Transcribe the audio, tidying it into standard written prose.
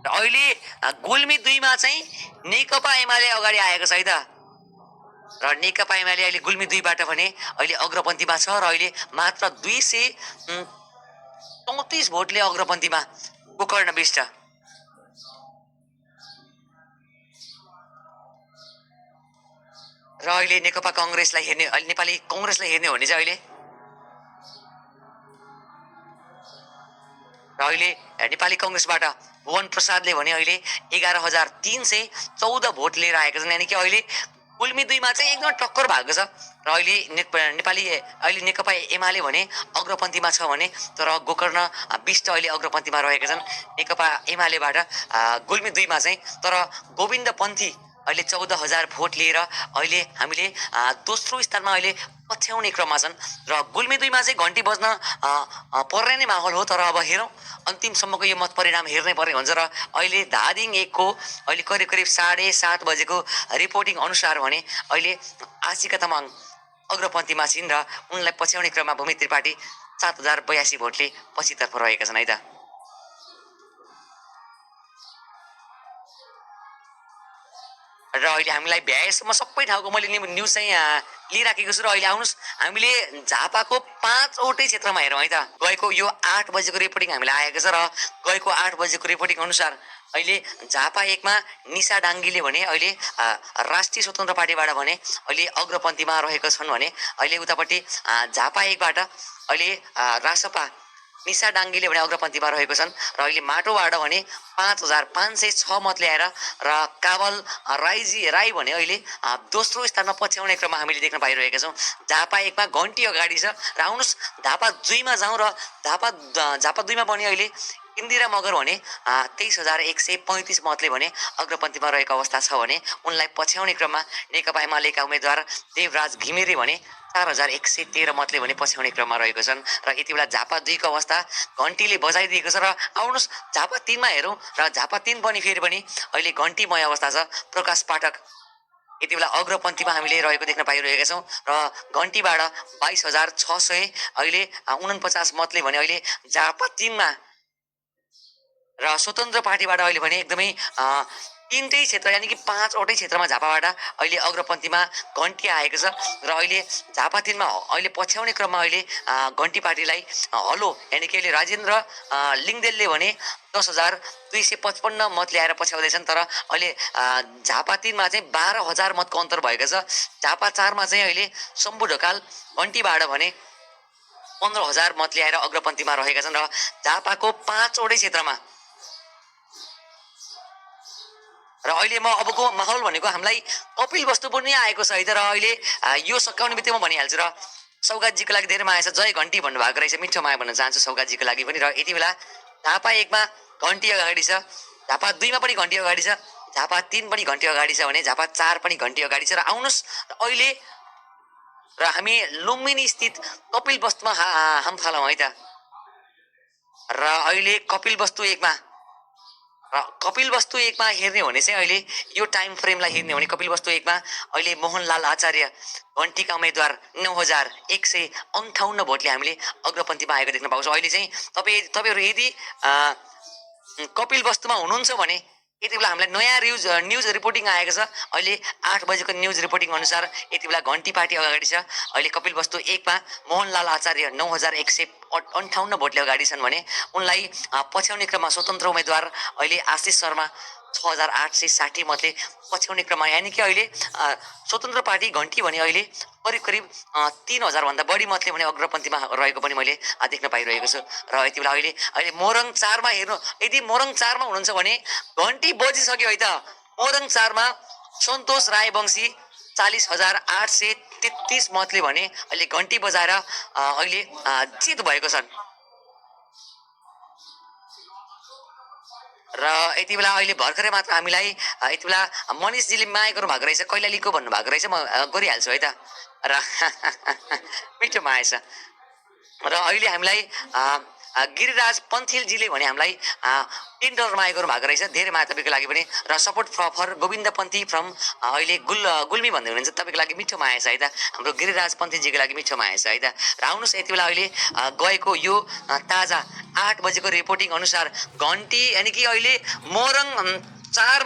र अहिले गुल्मी 2 मा चाहिँ नेकपा एमाले अगाडि आएको छ है त। र नेकपा एमाले अहिले गुल्मी 2 बाट भने अहिले अग्रपन्थीमा छ र अहिले मात्र 234 भोटले अग्रपन्थीमा गोकर्ण विष्ट। र अहिले नेकपा कांग्रेसलाई हेर्ने, अहिले नेपाली कांग्रेसलाई हेर्ने हो भने चाहिँ अहिले र अहिले नेपाली कांग्रेसबाट भुवन प्रसादले भने अहिले 11,314 भोट लिएर आएका छन्। यानी कि अहिले गुल्मी 2 मा चाहिँ एकदम टक्कर भएको छ। र अहिले नेपाली अहिले नेकपा एमाले भने अग्रपन्थीमा छ भने तर गोकर्ण विष्ट अहिले अग्रपन्थीमा रहेका छन् नेकपा एमालेबाट गुल्मी 2 मा चाहिँ। तर गोविन्द पन्थी अहिले 14,000 भोट लिएर अहिले हामीले दोस्रो स्थानमा अहिले पछ्याउने क्रममा छन्। र गुल्मी 2 मा चाहिँ घन्टी बज्न पर्ने नै माहौल हो। तर अब हेरौँ अन्तिमसम्मको यो मत परिणाम हेर्नै पर्ने हुन्छ। र अहिले धादिङ 1 को अहिले करिब करिब 7:30 बजेको रिपोर्टिङ अनुसार भने अहिले आशिका तामाङ अग्रपन्थीमा छिन् र उनलाई पछ्याउने क्रममा भूमि त्रिपाठी 7,082 भोटले पछितर्फ रहेका छन् है त। र अहिले हामीलाई भ्याएसम्म सबै ठाउँको मैले न्युज चाहिँ लिइराखेको छु। र अहिले आउनुहोस् हामीले झापाको 5वटै क्षेत्रमा हेरौँ है त। गएको यो 8 बजेको रिपोर्टिङ हामीलाई आएको छ र गएको 8 बजेको रिपोर्टिङ अनुसार अहिले झापा 1 मा निशा डाङ्गीले भने अहिले राष्ट्रिय स्वतन्त्र पार्टीबाट भने अहिले अग्रपन्थीमा रहेका छन् भने अहिले उतापट्टि झापा 1 बाट अहिले रासपा निशा डाङ्गीले भने अग्रपन्थीमा रहेको छन्। र अहिले माटोबाट भने 5,506 मत ल्याएर र काबल राई भने अहिले दोस्रो स्थानमा पछ्याउने क्रममा हामीले देख्न पाइरहेका छौँ। झापा 1 मा घन्टी अगाडि छ। र आउनुहोस् झापा 2 मा जाउँ र झापा 2 मा पनि अहिले इन्दिरा मगर भने 23,135 मतले भने अग्रपन्थीमा रहेको अवस्था छ भने उनलाई पछ्याउने क्रममा नेकपा एमालेका उम्मेद्वार देवराज घिमिरे भने 4,113 मतले भने पछ्याउने क्रममा रहेको छन्। र यति बेला झापा 2 को अवस्था घन्टीले बजाइदिएको छ। र आउनुहोस् झापा 3 मा हेरौँ र झापा 3 पनि फेरि पनि अहिले घन्टीमय अवस्था छ। प्रकाश पाठक यति बेला अग्रपन्थीमा हामीले रहेको देख्न पाइरहेका छौँ। र घन्टीबाट 22,600 अहिले 49 मतले भने अहिले झापा 3 मा र स्वतन्त्र पार्टीबाट अहिले भने एकदमै 3टै क्षेत्र यानी कि 5वटै क्षेत्रमा झापाबाट अहिले अग्रपन्थीमा घन्टी आएको छ। र अहिले झापा 3 मा अहिले पछ्याउने क्रममा अहिले घन्टी पार्टीलाई हलो यानी कि अहिले राजेन्द्र लिङदेलले भने 10,255 मत ल्याएर पछ्याउँदैछन्। तर अहिले झापा 3 मा चाहिँ 12,000 मतको अन्तर भएको छ। झापा 4 मा चाहिँ अहिले शम्भु ढकाल घन्टीबाट भने 15,000 मत ल्याएर अग्रपन्थीमा रहेका छन्। र झापाको 5वटै क्षेत्रमा र अहिले म अबको माहौल भनेको हामीलाई कपिल वस्तु पनि आएको छ है त। र अहिले यो सकाउने बित्तिकै म भनिहाल्छु। र सौगातजीको लागि धेरै माया छ, जय घन्टी भन्नुभएको रहेछ, मिठो माया भन्न चाहन्छु सौगातजीको लागि पनि। र यति बेला झापा 1 मा घन्टी अगाडि छ, झापा 2 मा पनि घन्टी अगाडि छ, झापा 3 पनि घन्टी अगाडि छ भने झापा 4 पनि घन्टी अगाडि छ। र आउनुहोस् अहिले र हामी लुम्बिनी स्थित कपिल वस्तुमा हाम फालौँ है त। र अहिले कपिल वस्तु 1 मा र कपिल वस्तु 1 मा हेर्ने हो भने चाहिँ अहिले यो टाइम फ्रेमलाई हेर्ने हो भने कपिल वस्तु 1 मा अहिले मोहनलाल आचार्य घन्टीका उम्मेद्वार 9,158 भोटले हामीले अग्रपन्थीमा आएको देख्न पाउँछौँ। अहिले चाहिँ तपाईँहरू यदि कपिल वस्तुमा हुनुहुन्छ भने यति बेला हामीलाई नयाँ न्युज रिपोर्टिङ आएको छ। अहिले 8 बजेको न्युज रिपोर्टिङ अनुसार यति बेला घन्टी पार्टी अगाडि छ। अहिले कपिल वस्तु 1 मा मोहनलाल आचार्य 9,158 भोटले अगाडि छन् भने उनलाई पछ्याउने क्रममा स्वतन्त्र उम्मेद्वार अहिले आशिष शर्मा 6,860 मतले पछ्याउने क्रममा यानी कि अहिले स्वतन्त्र पार्टी घन्टी भने अहिले करिब करिब 3,000 भन्दा बढी मतले भने अग्रपन्थीमा रहेको पनि मैले देख्न पाइरहेको छु। र यति बेला अहिले मोरङ 4 मा हेर्नु, यदि मोरङ 4 मा हुनुहुन्छ भने घन्टी बजिसक्यो है त। मोरङ 4 मा सन्तोष रायवंशी 40,833 मतले भने अहिले घन्टी बजाएर अहिले जित भएको छन्। र यति बेला अहिले भर्खरै मात्र हामीलाई यति बेला मनिषजीले माया गर्नु भएको रहेछ, कैलालीको भन्नुभएको रहेछ, म गरिहाल्छु है त। र मिठो माया छ। र अहिले हामीलाई गिरिराज पन्थीलजीले भने हामीलाई $10 माया गर्नु भएको रहेछ, धेरै माया तपाईँको लागि पनि। र support for Govind Panthi from अहिले गुल्मी भन्दै हुनुहुन्छ, तपाईँको लागि मिठो माया छ है त। हाम्रो गिरिराज पन्थीजीको लागि मिठो माया छ है त। र आउनुहोस् यति बेला अहिले गएको यो ताजा 8 बजेको रिपोर्टिङ अनुसार घन्टी यानि कि अहिले मोरङ 4